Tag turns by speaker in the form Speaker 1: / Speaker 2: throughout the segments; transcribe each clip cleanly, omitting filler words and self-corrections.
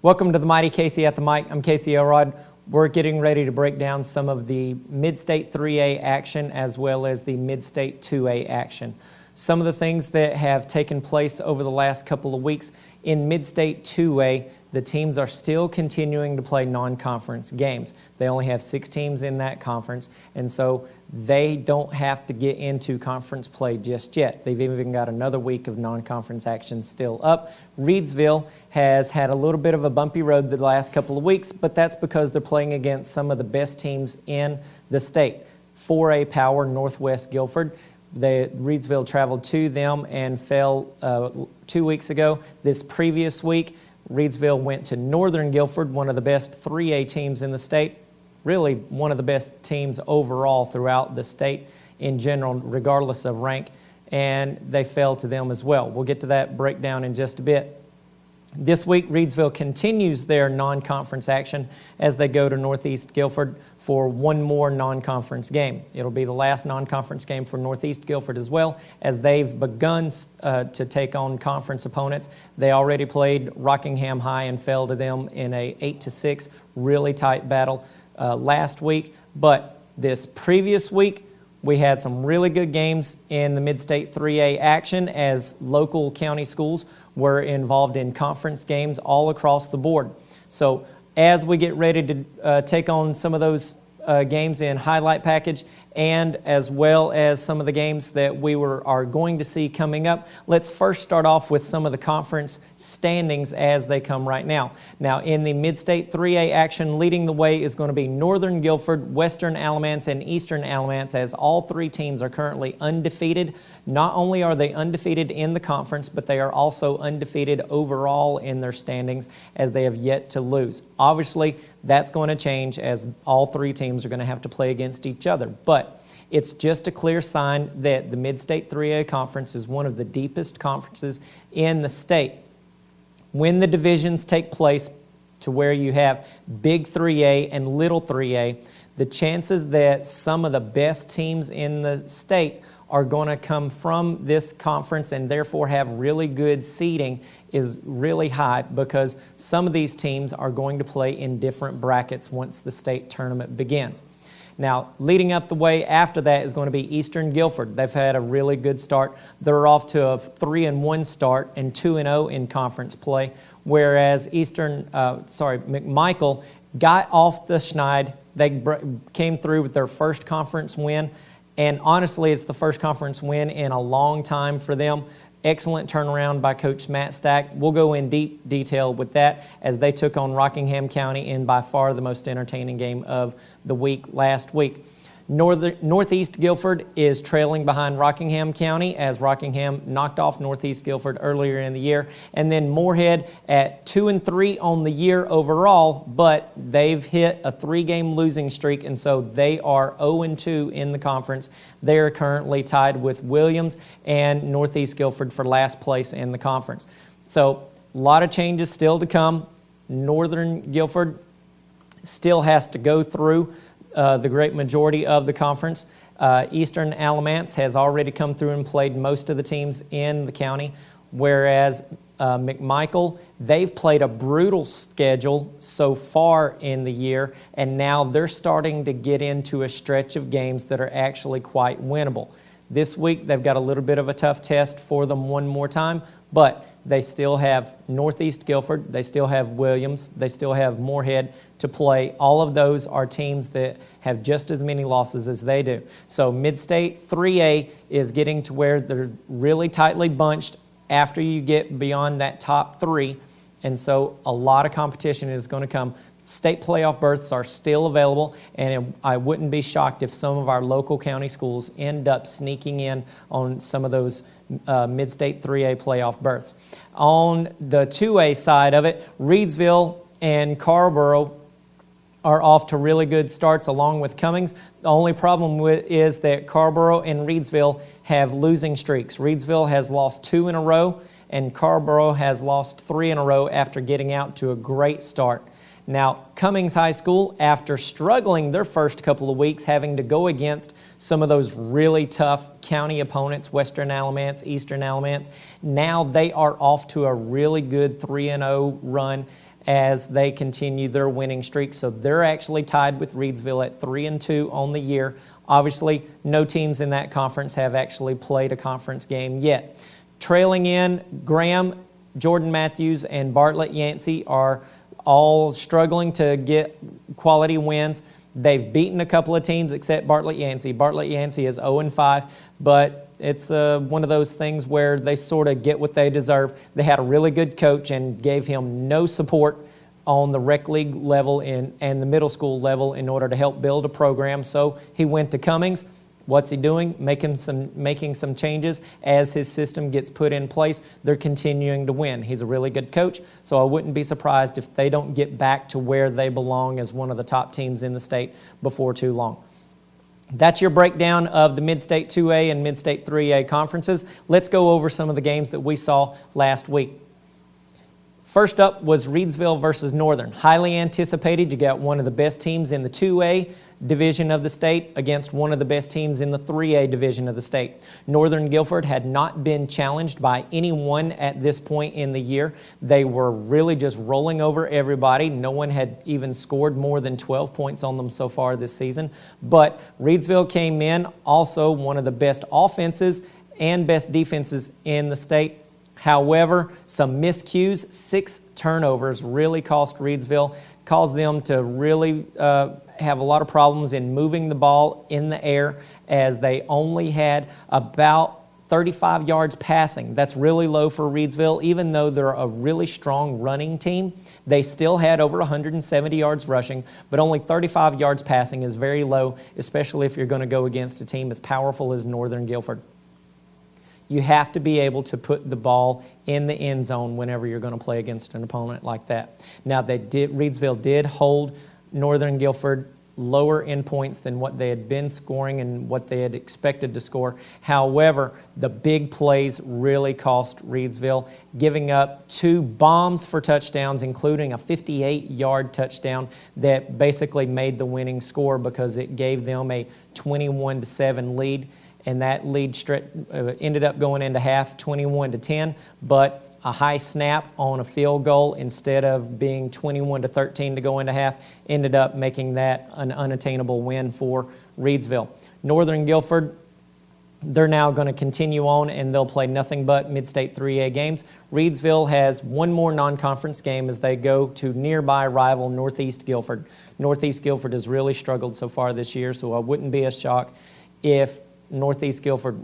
Speaker 1: Welcome to the Mighty Casey at the Mic. I'm Casey Elrod. We're getting ready to break down some of the Mid-State 3A action as well as the Mid-State 2A action. Some of the things that have taken place over the last couple of weeks in Mid-State 2A, the teams are still continuing to play non-conference games. They only have 6 teams in that conference, and so they don't have to get into conference play just yet. They've even got another week of non-conference action still up. Reidsville has had a little bit of a bumpy road the last couple of weeks, but that's because they're playing against some of the best teams in the state. 4A Power, Northwest Guilford. Reidsville traveled to them and fell 2 weeks ago. This previous week, Reidsville went to Northern Guilford, one of the best 3A teams in the state, really one of the best teams overall throughout the state in general, regardless of rank, and they fell to them as well. We'll get to that breakdown in just a bit. This week, Reidsville continues their non-conference action as they go to Northeast Guilford for one more non-conference game. It'll be the last non-conference game for Northeast Guilford as well, as they've begun to take on conference opponents. They already played Rockingham High and fell to them in a 8-6 really tight battle last week. But this previous week, we had some really good games in the Mid-State 3A action as local county schools were involved in conference games all across the board. So as we get ready to take on some of those games in highlight package and as well as some of the games that we are going to see coming up, let's first start off with some of the conference standings as they come right now. Now in the Mid-State 3A action, leading the way is going to be Northern Guilford, Western Alamance, and Eastern Alamance, as all 3 teams are currently undefeated. Not only are they undefeated in the conference, but they are also undefeated overall in their standings as they have yet to lose. Obviously, that's going to change as all 3 teams are going to have to play against each other. But it's just a clear sign that the Mid-State 3A Conference is one of the deepest conferences in the state. When the divisions take place to where you have Big 3A and Little 3A, the chances that some of the best teams in the state are going to come from this conference and therefore have really good seeding is really high, because some of these teams are going to play in different brackets once the state tournament begins. Now, leading up the way after that is going to be Eastern Guilford. They've had a really good start. They're off to a 3-1 start and 2-0 in conference play, whereas McMichael got off the schneid. They came through with their first conference win, and honestly, it's the first conference win in a long time for them. Excellent turnaround by Coach Matt Stack. We'll go in deep detail with that as they took on Rockingham County in by far the most entertaining game of the week last week. Northeast Guilford is trailing behind Rockingham County as Rockingham knocked off Northeast Guilford earlier in the year. And then Moorhead at 2-3 on the year overall, but they've hit a 3-game losing streak, and so they are 0-2 in the conference. They are currently tied with Williams and Northeast Guilford for last place in the conference. So a lot of changes still to come. Northern Guilford still has to go through the great majority of the conference. Eastern Alamance has already come through and played most of the teams in the county, whereas McMichael, they've played a brutal schedule so far in the year, and now they're starting to get into a stretch of games that are actually quite winnable. This week, they've got a little bit of a tough test for them one more time, but they still have Northeast Guilford, they still have Williams, they still have Moorhead to play. All of those are teams that have just as many losses as they do. So Mid-State 3A is getting to where they're really tightly bunched after you get beyond that top 3, and so a lot of competition is going to come. State playoff berths are still available, and I wouldn't be shocked if some of our local county schools end up sneaking in on some of those Mid-State 3A playoff berths. On the 2A side of it, Reidsville and Carrboro are off to really good starts along with Cummings. The only problem is that Carrboro and Reidsville have losing streaks. Reidsville has lost 2 in a row, and Carrboro has lost 3 in a row after getting out to a great start. Now, Cummings High School, after struggling their first couple of weeks, having to go against some of those really tough county opponents, Western Alamance, Eastern Alamance, now they are off to a really good 3-0 run as they continue their winning streak. So they're actually tied with Reidsville at 3-2 on the year. Obviously, no teams in that conference have actually played a conference game yet. Trailing in, Graham, Jordan Matthews, and Bartlett Yancey are all struggling to get quality wins. They've beaten a couple of teams except Bartlett Yancey. Bartlett Yancey is 0-5, but it's one of those things where they sort of get what they deserve. They had a really good coach and gave him no support on the rec league level and the middle school level in order to help build a program. So he went to Cummings. What's he doing? Making some changes as his system gets put in place. They're continuing to win. He's a really good coach, so I wouldn't be surprised if they don't get back to where they belong as one of the top teams in the state before too long. That's your breakdown of the Mid-State 2A and Mid-State 3A conferences. Let's go over some of the games that we saw last week. First up was Reidsville versus Northern. Highly anticipated. You got one of the best teams in the 2A division of the state against one of the best teams in the 3A division of the state. Northern Guilford had not been challenged by anyone at this point in the year. They were really just rolling over everybody. No one had even scored more than 12 points on them so far this season. But Reidsville came in also one of the best offenses and best defenses in the state. However, some miscues, 6 turnovers really cost Reidsville, caused them to really have a lot of problems in moving the ball in the air as they only had about 35 yards passing. That's really low for Reidsville. Even though they're a really strong running team, they still had over 170 yards rushing, but only 35 yards passing is very low, especially if you're going to go against a team as powerful as Northern Guilford. You have to be able to put the ball in the end zone whenever you're going to play against an opponent like that. Now, Reidsville did hold Northern Guilford lower in points than what they had been scoring and what they had expected to score. However, the big plays really cost Reidsville, giving up 2 bombs for touchdowns, including a 58-yard touchdown that basically made the winning score because it gave them a 21-7 lead. And that lead ended up going into half 21-10, but a high snap on a field goal instead of being 21-13 to go into half ended up making that an unattainable win for Reidsville. Northern Guilford, they're now going to continue on and they'll play nothing but Mid-State 3A games. Reidsville has one more non-conference game as they go to nearby rival Northeast Guilford. Northeast Guilford has really struggled so far this year, so I wouldn't be as shocked if Northeast Guilford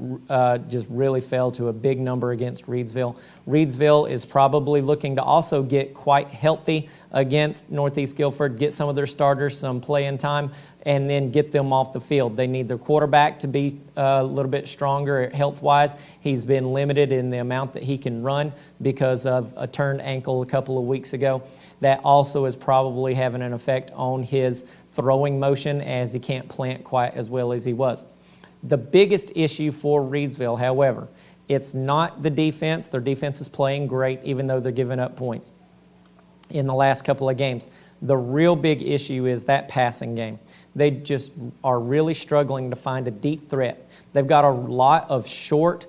Speaker 1: just really fell to a big number against Reidsville. Reidsville is probably looking to also get quite healthy against Northeast Guilford, get some of their starters some playing time, and then get them off the field. They need their quarterback to be a little bit stronger health-wise. He's been limited in the amount that he can run because of a turned ankle a couple of weeks ago. That also is probably having an effect on his throwing motion as he can't plant quite as well as he was. The biggest issue for Reidsville, however, it's not the defense. Their defense is playing great, even though they're giving up points in the last couple of games. The real big issue is that passing game. They just are really struggling to find a deep threat. They've got a lot of short,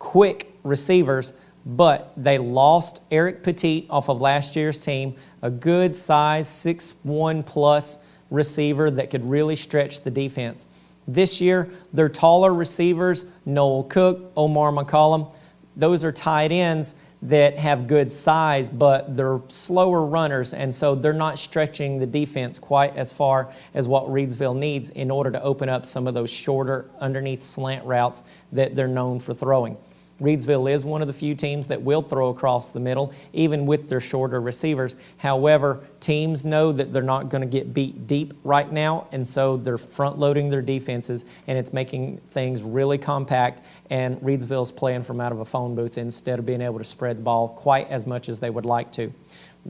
Speaker 1: quick receivers, but they lost Eric Petit off of last year's team, a good size 6'1 plus receiver that could really stretch the defense. This year, their taller receivers, Noel Cook, Omar McCollum, those are tight ends that have good size, but they're slower runners, and so they're not stretching the defense quite as far as what Reidsville needs in order to open up some of those shorter underneath slant routes that they're known for throwing. Reidsville is one of the few teams that will throw across the middle, even with their shorter receivers. However, teams know that they're not going to get beat deep right now, and so they're front-loading their defenses, and it's making things really compact, and Reidsville's playing from out of a phone booth instead of being able to spread the ball quite as much as they would like to.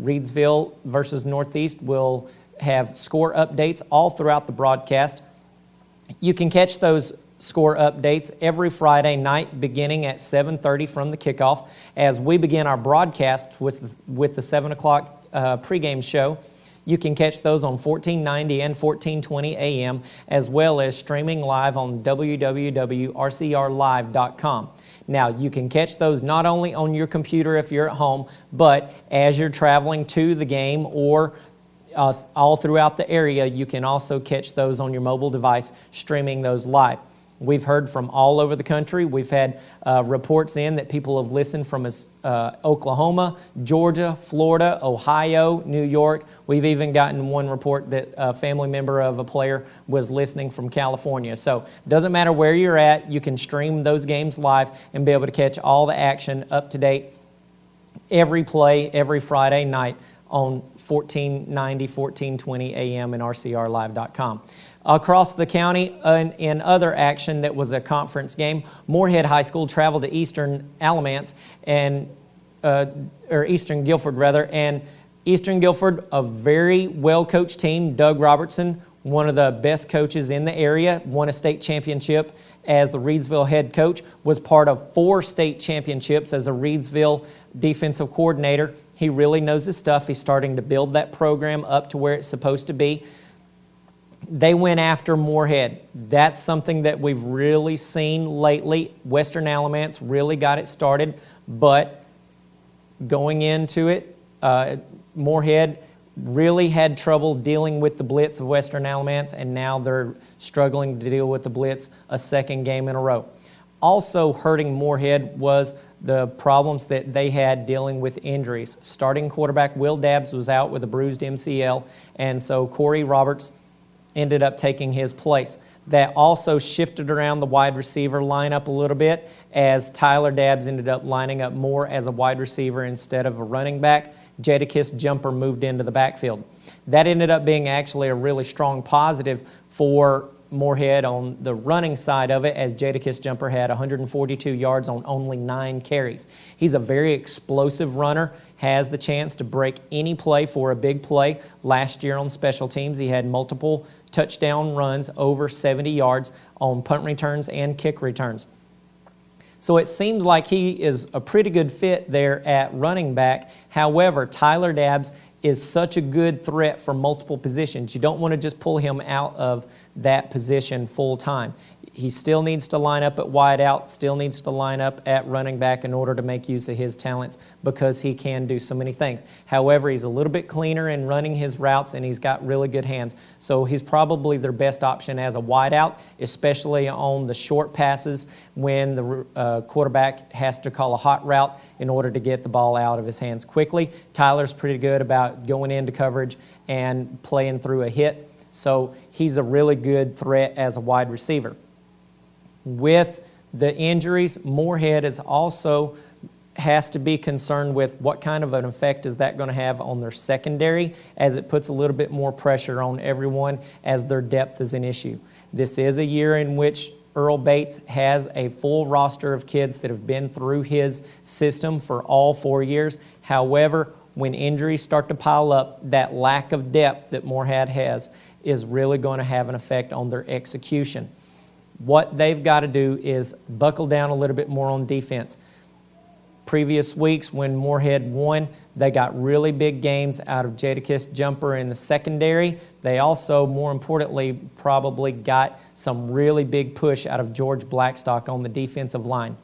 Speaker 1: Reidsville versus Northeast will have score updates all throughout the broadcast. You can catch those score updates every Friday night beginning at 7:30 from the kickoff as we begin our broadcast with the 7 o'clock pregame show. You can catch those on 1490 and 1420 AM, as well as streaming live on www.rcrlive.com. Now, you can catch those not only on your computer if you're at home, but as you're traveling to the game or all throughout the area, you can also catch those on your mobile device, streaming those live. We've heard from all over the country. We've had reports in that people have listened from Oklahoma, Georgia, Florida, Ohio, New York. We've even gotten one report that a family member of a player was listening from California. So it doesn't matter where you're at, you can stream those games live and be able to catch all the action up to date, every play, every Friday night on 1490, 1420 AM and rcrlive.com. Across the county, in other action that was a conference game, Moorhead High School traveled to Eastern Alamance or Eastern Guilford rather, and Eastern Guilford, a very well-coached team. Doug Robertson, one of the best coaches in the area, won a state championship as the Reedsville head coach, was part of 4 state championships as a Reedsville defensive coordinator. He really knows his stuff. He's starting to build that program up to where it's supposed to be. They went after Moorhead. That's something that we've really seen lately. Western Alamance really got it started, but going into it, Moorhead really had trouble dealing with the blitz of Western Alamance, and now they're struggling to deal with the blitz a second game in a row. Also hurting Moorhead was the problems that they had dealing with injuries. Starting quarterback Will Dabbs was out with a bruised MCL, and so Corey Roberts ended up taking his place. That also shifted around the wide receiver lineup a little bit, as Tyler Dabbs ended up lining up more as a wide receiver instead of a running back. Jadakiss Jumper moved into the backfield. That ended up being actually a really strong positive for Moorhead on the running side of it, as Jadakiss Jumper had 142 yards on only 9 carries. He's a very explosive runner, has the chance to break any play for a big play. Last year on special teams, he had multiple touchdown runs over 70 yards on punt returns and kick returns. So it seems like he is a pretty good fit there at running back. However, Tyler Dabbs is such a good threat for multiple positions. You don't want to just pull him out of that position full time. He still needs to line up at wide out, still needs to line up at running back in order to make use of his talents, because he can do so many things. However, he's a little bit cleaner in running his routes, and he's got really good hands. So he's probably their best option as a wide out, especially on the short passes when the quarterback has to call a hot route in order to get the ball out of his hands quickly. Tyler's pretty good about going into coverage and playing through a hit. So he's a really good threat as a wide receiver. With the injuries, Moorhead is also has to be concerned with what kind of an effect is that going to have on their secondary, as it puts a little bit more pressure on everyone as their depth is an issue. This is a year in which Earl Bates has a full roster of kids that have been through his system for all 4 years. However, when injuries start to pile up, that lack of depth that Moorhead has is really going to have an effect on their execution. What they've got to do is buckle down a little bit more on defense. Previous weeks when Moorhead won, they got really big games out of Jadakiss Jumper in the secondary. They also, more importantly, probably got some really big push out of George Blackstock on the defensive line.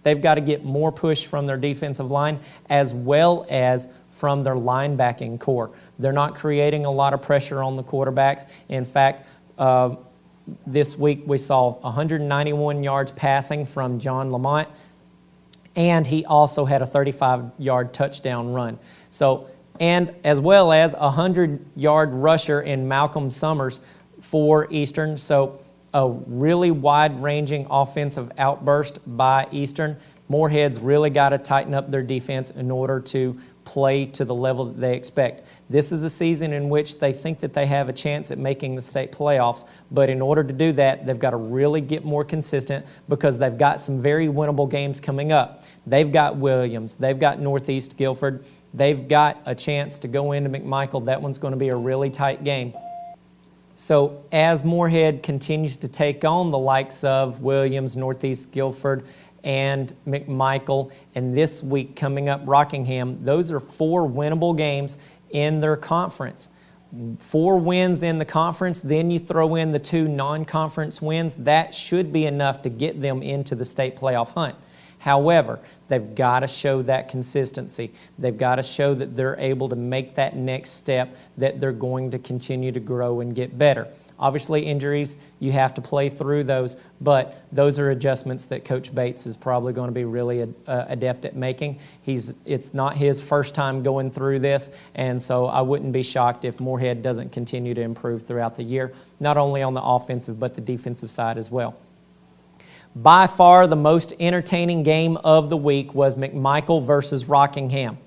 Speaker 1: They've got to get more push from their defensive line as well as from their linebacking core. They're not creating a lot of pressure on the quarterbacks. In fact, this week we saw 191 yards passing from John Lamont, and he also had a 35-yard touchdown run. So, and as well as a 100-yard rusher in Malcolm Summers for Eastern. So a really wide-ranging offensive outburst by Eastern. Moorhead's really got to tighten up their defense in order to play to the level that they expect. This is a season in which they think that they have a chance at making the state playoffs, but in order to do that, they've got to really get more consistent, because they've got some very winnable games coming up. They've got Williams, they've got Northeast Guilford, they've got a chance to go into McMichael. That one's going to be a really tight game. So as Moorhead continues to take on the likes of Williams, Northeast Guilford, and McMichael, and this week coming up Rockingham, those are 4 winnable games in their conference. 4 wins in the conference, then you throw in the 2 non-conference wins, that should be enough to get them into the state playoff hunt. However, they've got to show that consistency. They've got to show that they're able to make that next step, that they're going to continue to grow and get better. Obviously, injuries, you have to play through those, but those are adjustments that Coach Bates is probably going to be really adept at making. It's not his first time going through this, and so I wouldn't be shocked if Moorhead doesn't continue to improve throughout the year, not only on the offensive but the defensive side as well. By far, the most entertaining game of the week was McMichael versus Rockingham.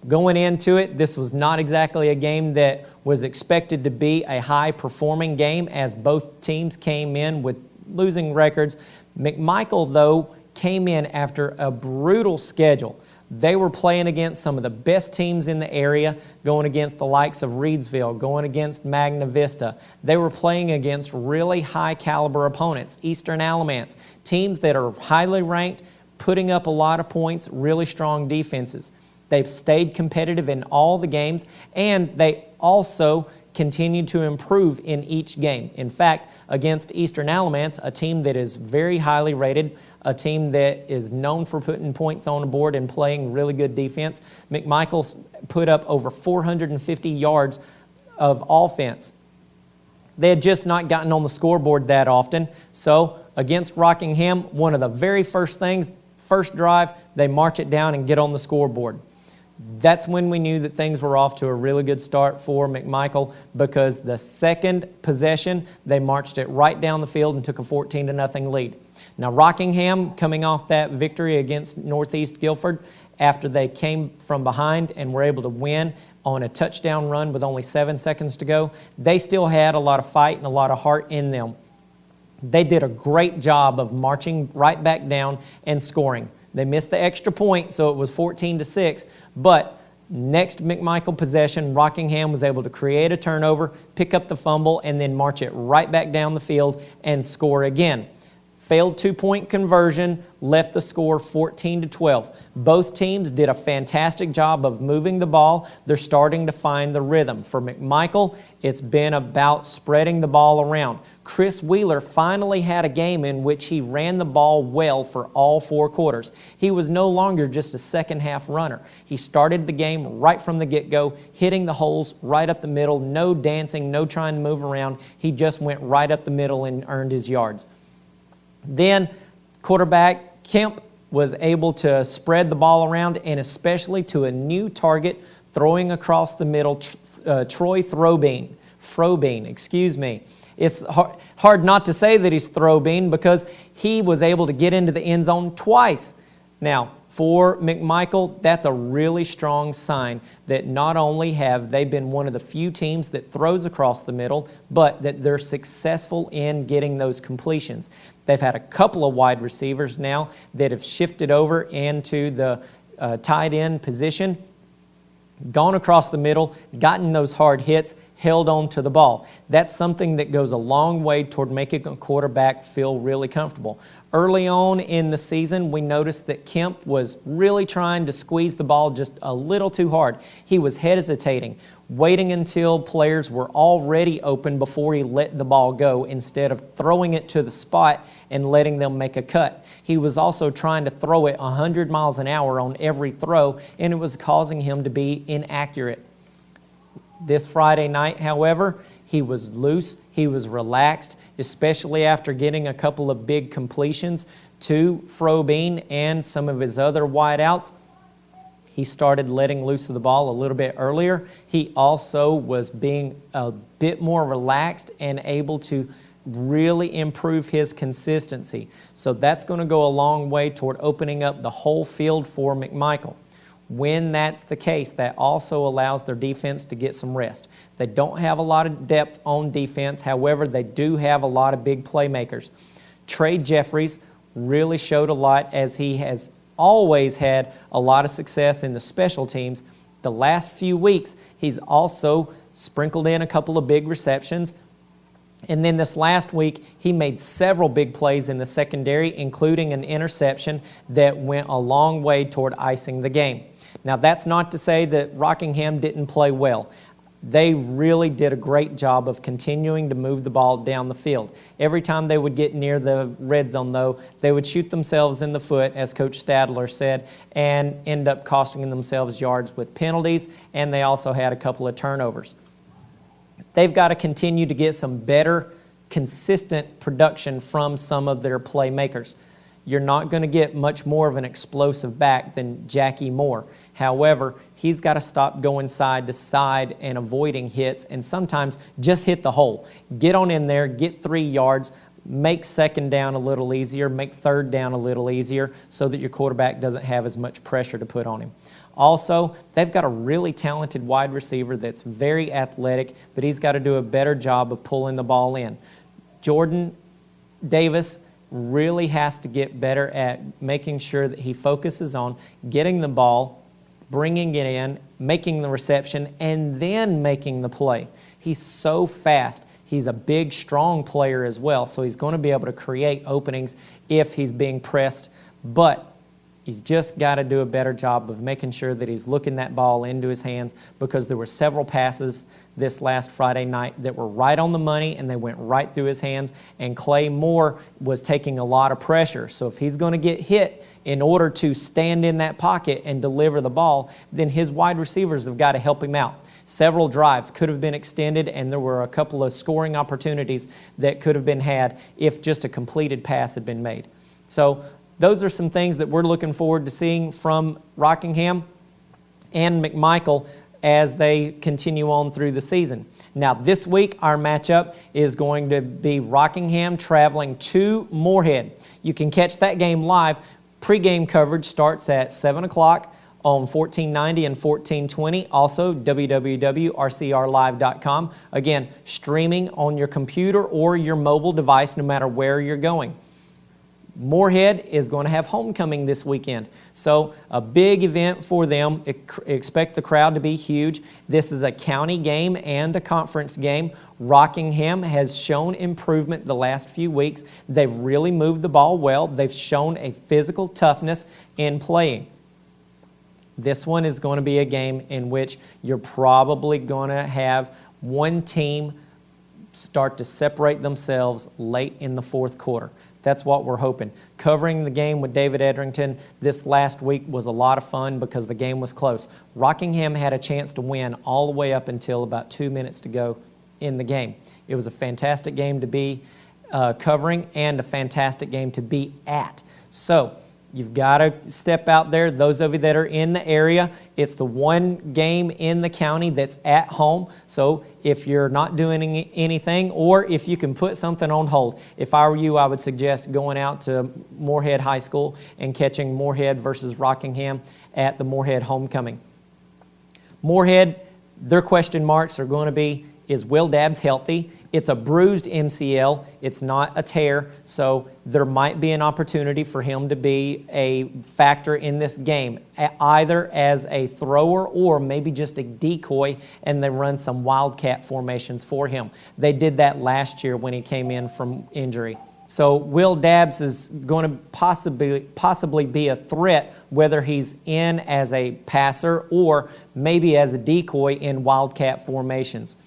Speaker 1: Going into it, this was not exactly a game that was expected to be a high-performing game, as both teams came in with losing records. McMichael, though, came in after a brutal schedule. They were playing against some of the best teams in the area, going against the likes of Reedsville, going against Magna Vista. They were playing against really high-caliber opponents, Eastern Alamance, teams that are highly ranked, putting up a lot of points, really strong defenses. They've stayed competitive in all the games, and they also continued to improve in each game. In fact, against Eastern Alamance, a team that is very highly rated, a team that is known for putting points on the board and playing really good defense, McMichael put up over 450 yards of offense. They had just not gotten on the scoreboard that often, so against Rockingham, one of the very first things, first drive, they march it down and get on the scoreboard. That's when we knew that things were off to a really good start for McMichael, because the second possession, they marched it right down the field and took a 14-0 lead. Now, Rockingham, coming off that victory against Northeast Guilford, after they came from behind and were able to win on a touchdown run with only 7 seconds to go, they still had a lot of fight and a lot of heart in them. They did a great job of marching right back down and scoring. They missed the extra point, so it was 14-6. But next McMichael possession, Rockingham was able to create a turnover, pick up the fumble, and then march it right back down the field and score again. Failed 2-point conversion, left the score 14-12. Both teams did a fantastic job of moving the ball. They're starting to find the rhythm. For McMichael, it's been about spreading the ball around. Chris Wheeler finally had a game in which he ran the ball well for all 4 quarters. He was no longer just a second-half runner. He started the game right from the get-go, hitting the holes right up the middle, no dancing, no trying to move around. He just went right up the middle and earned his yards. Then quarterback Kemp was able to spread the ball around, and especially to a new target throwing across the middle, Troy Frobean, excuse me. It's hard not to say that he's Throwbean, because he was able to get into the end zone twice. Now, for McMichael, that's a really strong sign that not only have they been one of the few teams that throws across the middle, but that they're successful in getting those completions. They've had a couple of wide receivers now that have shifted over into the tight end position, gone across the middle, gotten those hard hits, held on to the ball. That's something that goes a long way toward making a quarterback feel really comfortable. Early on in the season, we noticed that Kemp was really trying to squeeze the ball just a little too hard. He was hesitating, waiting until players were already open before he let the ball go, instead of throwing it to the spot and letting them make a cut. He was also trying to throw it 100 miles an hour on every throw, and it was causing him to be inaccurate. This Friday night, however, he was loose, he was relaxed, especially after getting a couple of big completions to Frobean and some of his other wideouts. He started letting loose of the ball a little bit earlier. He also was being a bit more relaxed and able to really improve his consistency. So that's going to go a long way toward opening up the whole field for McMichael. When that's the case, that also allows their defense to get some rest. They don't have a lot of depth on defense. However, they do have a lot of big playmakers. Trey Jeffries really showed a lot, as he has always had a lot of success in the special teams. The last few weeks, he's also sprinkled in a couple of big receptions. And then this last week, he made several big plays in the secondary, including an interception that went a long way toward icing the game. Now, that's not to say that Rockingham didn't play well. They really did a great job of continuing to move the ball down the field. Every time they would get near the red zone, though, they would shoot themselves in the foot, as Coach Stadler said, and end up costing themselves yards with penalties, and they also had a couple of turnovers. They've got to continue to get some better, consistent production from some of their playmakers. You're not going to get much more of an explosive back than Jackie Moore. However, he's got to stop going side to side and avoiding hits and sometimes just hit the hole. Get on in there, get 3 yards, make second down a little easier, make third down a little easier so that your quarterback doesn't have as much pressure to put on him. Also, they've got a really talented wide receiver that's very athletic, but he's got to do a better job of pulling the ball in. Jordan Davis really has to get better at making sure that he focuses on getting the ball, bringing it in, making the reception, and then making the play. He's so fast. He's a big, strong player as well, so he's going to be able to create openings if he's being pressed, but he's just got to do a better job of making sure that he's looking that ball into his hands, because there were several passes this last Friday night that were right on the money and they went right through his hands, and Clay Moore was taking a lot of pressure. So if he's going to get hit in order to stand in that pocket and deliver the ball, then his wide receivers have got to help him out. Several drives could have been extended, and there were a couple of scoring opportunities that could have been had if just a completed pass had been made. So those are some things that we're looking forward to seeing from Rockingham and McMichael as they continue on through the season. Now, this week, our matchup is going to be Rockingham traveling to Moorhead. You can catch that game live. Pre-game coverage starts at 7 o'clock on 1490 and 1420. Also, www.rcrlive.com. Again, streaming on your computer or your mobile device, no matter where you're going. Moorhead is going to have homecoming this weekend, so a big event for them. Expect the crowd to be huge. This is a county game and a conference game. Rockingham has shown improvement the last few weeks. They've really moved the ball well. They've shown a physical toughness in playing. This one is going to be a game in which you're probably going to have one team start to separate themselves late in the fourth quarter. That's what we're hoping. Covering the game with David Edrington this last week was a lot of fun because the game was close. Rockingham had a chance to win all the way up until about 2 minutes to go in the game. It was a fantastic game to be covering and a fantastic game to be at. So you've got to step out there. Those of you that are in the area, it's the one game in the county that's at home. So if you're not doing anything, or if you can put something on hold, if I were you, I would suggest going out to Moorhead High School and catching Moorhead versus Rockingham at the Moorhead homecoming. Moorhead, their question marks are going to be, is Will Dabbs healthy? It's a bruised MCL. It's not a tear, so there might be an opportunity for him to be a factor in this game, either as a thrower or maybe just a decoy, and they run some wildcat formations for him. They did that last year when he came in from injury. So Will Dabbs is going to possibly be a threat, whether he's in as a passer or maybe as a decoy in wildcat formations.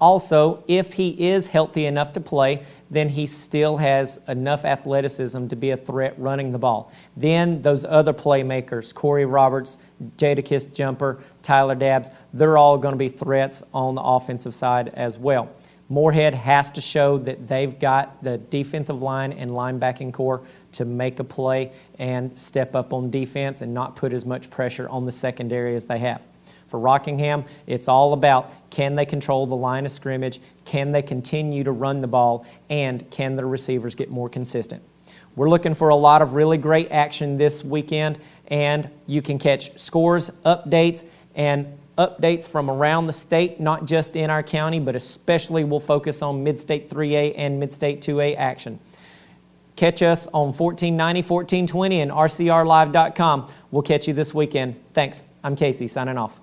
Speaker 1: Also, if he is healthy enough to play, then he still has enough athleticism to be a threat running the ball. Then those other playmakers, Corey Roberts, Jadakiss Jumper, Tyler Dabbs, they're all going to be threats on the offensive side as well. Moorhead has to show that they've got the defensive line and linebacking core to make a play and step up on defense and not put as much pressure on the secondary as they have. For Rockingham, it's all about, can they control the line of scrimmage, can they continue to run the ball, and can the receivers get more consistent. We're looking for a lot of really great action this weekend, and you can catch scores, updates, and updates from around the state, not just in our county, but especially we'll focus on Mid-State 3A and Mid-State 2A action. Catch us on 1490, 1420, and rcrlive.com. We'll catch you this weekend. Thanks. I'm Casey, signing off.